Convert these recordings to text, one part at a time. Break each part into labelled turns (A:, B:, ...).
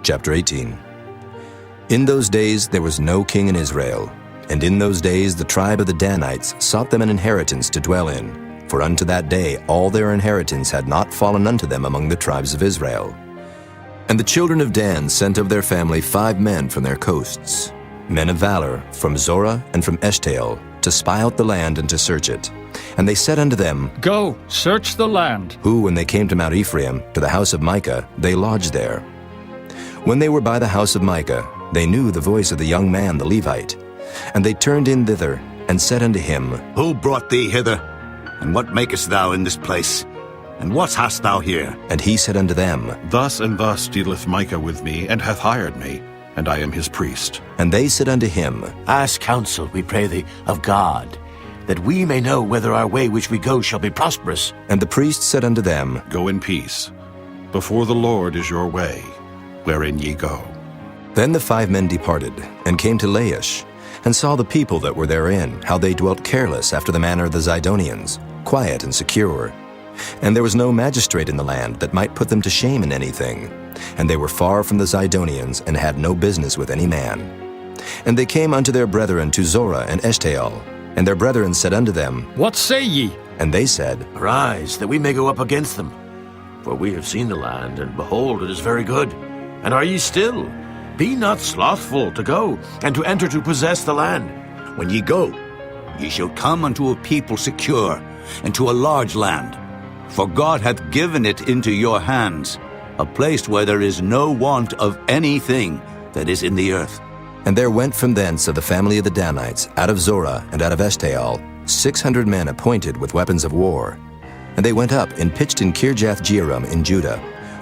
A: Chapter 18. In those days there was no king in Israel, and in those days the tribe of the Danites sought them an inheritance to dwell in, for unto that day all their inheritance had not fallen unto them among the tribes of Israel. And the children of Dan sent of their family 5 men from their coasts, men of valor, from Zorah and from Eshtaol, to spy out the land and to search it. And they said unto them,
B: Go, search the land.
A: Who, when they came to Mount Ephraim, to the house of Micah, they lodged there. When they were by the house of Micah, they knew the voice of the young man the Levite. And they turned in thither, and said unto him,
C: Who brought thee hither? And what makest thou in this place? And what hast thou here?
A: And he said unto them,
D: Thus and thus dealeth Micah with me, and hath hired me, and I am his priest.
A: And they said unto him,
E: Ask counsel, we pray thee, of God, that we may know whether our way which we go shall be prosperous.
A: And the priest said unto them,
D: Go in peace. Before the Lord is your way, wherein ye go.
A: Then the 5 men departed, and came to Laish, and saw the people that were therein, how they dwelt careless after the manner of the Zidonians, quiet and secure. And there was no magistrate in the land that might put them to shame in anything. And they were far from the Zidonians, and had no business with any man. And they came unto their brethren to Zorah and Eshtaol. And their brethren said unto them,
B: What say ye?
A: And they said,
E: Arise, that we may go up against them. For we have seen the land, and behold, it is very good. And are ye still? Be not slothful to go, and to enter to possess the land.
C: When ye go, ye shall come unto a people secure, and to a large land. For God hath given it into your hands, a place where there is no want of anything that is in the earth.
A: And there went from thence of the family of the Danites, out of Zorah and out of Eshtaol, 600 men appointed with weapons of war. And they went up and pitched in Kirjath-jearim in Judah.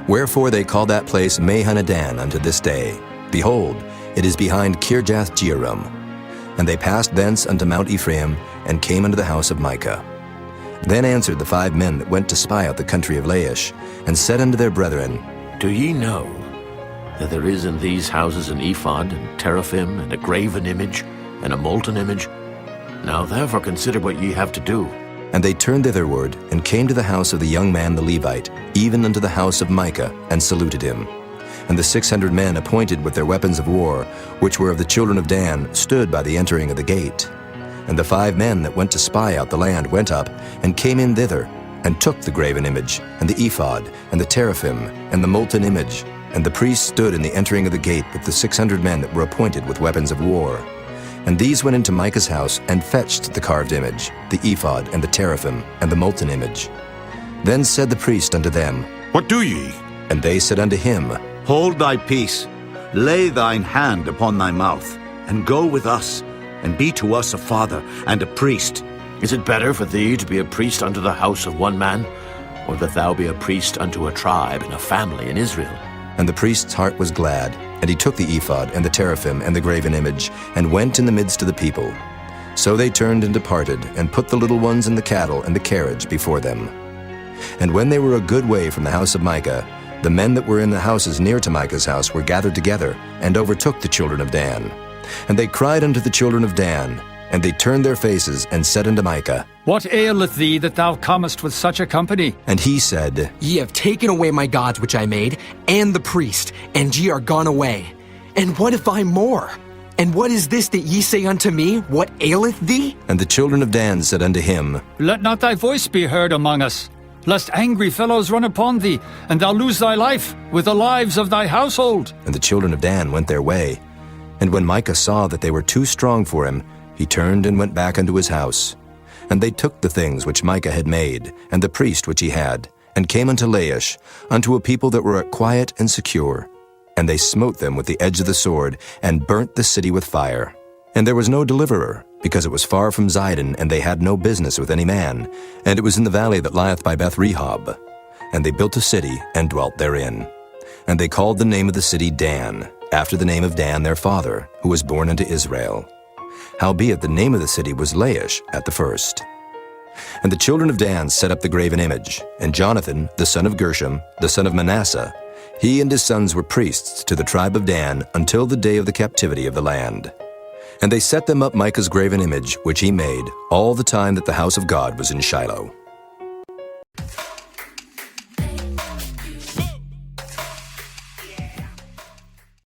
A: Wherefore they call that place Mahanadan unto this day. Behold, it is behind Kirjath-jearim. And they passed thence unto Mount Ephraim, and came unto the house of Micah. Then answered the 5 men that went to spy out the country of Laish, and said unto their brethren,
E: Do ye know that there is in these houses an ephod, and teraphim, and a graven image, and a molten image? Now therefore consider what ye have to do.
A: And they turned thitherward, and came to the house of the young man the Levite, even unto the house of Micah, and saluted him. And the 600 men appointed with their weapons of war, which were of the children of Dan, stood by the entering of the gate. And the 5 men that went to spy out the land went up, and came in thither, and took the graven image, and the ephod, and the teraphim, and the molten image. And the priests stood in the entering of the gate with the 600 men that were appointed with weapons of war. And these went into Micah's house, and fetched the carved image, the ephod, and the teraphim, and the molten image. Then said the priest unto them,
D: What do ye?
A: And they said unto him,
C: Hold thy peace, lay thine hand upon thy mouth, and go with us, and be to us a father and a priest.
E: Is it better for thee to be a priest unto the house of one man, or that thou be a priest unto a tribe and a family in Israel?
A: And the priest's heart was glad, and he took the ephod, and the teraphim, and the graven image, and went in the midst of the people. So they turned and departed, and put the little ones and the cattle and the carriage before them. And when they were a good way from the house of Micah, the men that were in the houses near to Micah's house were gathered together, and overtook the children of Dan. And they cried unto the children of Dan, and they turned their faces, and said unto Micah,
B: What aileth thee that thou comest with such a company?
A: And he said,
F: Ye have taken away my gods which I made, and the priest, and ye are gone away. And what if I more? And what is this that ye say unto me? What aileth thee?
A: And the children of Dan said unto him,
B: Let not thy voice be heard among us, lest angry fellows run upon thee, and thou lose thy life with the lives of thy household.
A: And the children of Dan went their way. And when Micah saw that they were too strong for him, he turned and went back unto his house. And they took the things which Micah had made, and the priest which he had, and came unto Laish, unto a people that were quiet and secure. And they smote them with the edge of the sword, and burnt the city with fire. And there was no deliverer, because it was far from Zidon, and they had no business with any man. And it was in the valley that lieth by Beth-rehob. And they built a city, and dwelt therein. And they called the name of the city Dan, after the name of Dan their father, who was born unto Israel. Howbeit the name of the city was Laish at the first. And the children of Dan set up the graven image, and Jonathan, the son of Gershom, the son of Manasseh, he and his sons were priests to the tribe of Dan until the day of the captivity of the land. And they set them up Micah's graven image, which he made, all the time that the house of God was in Shiloh.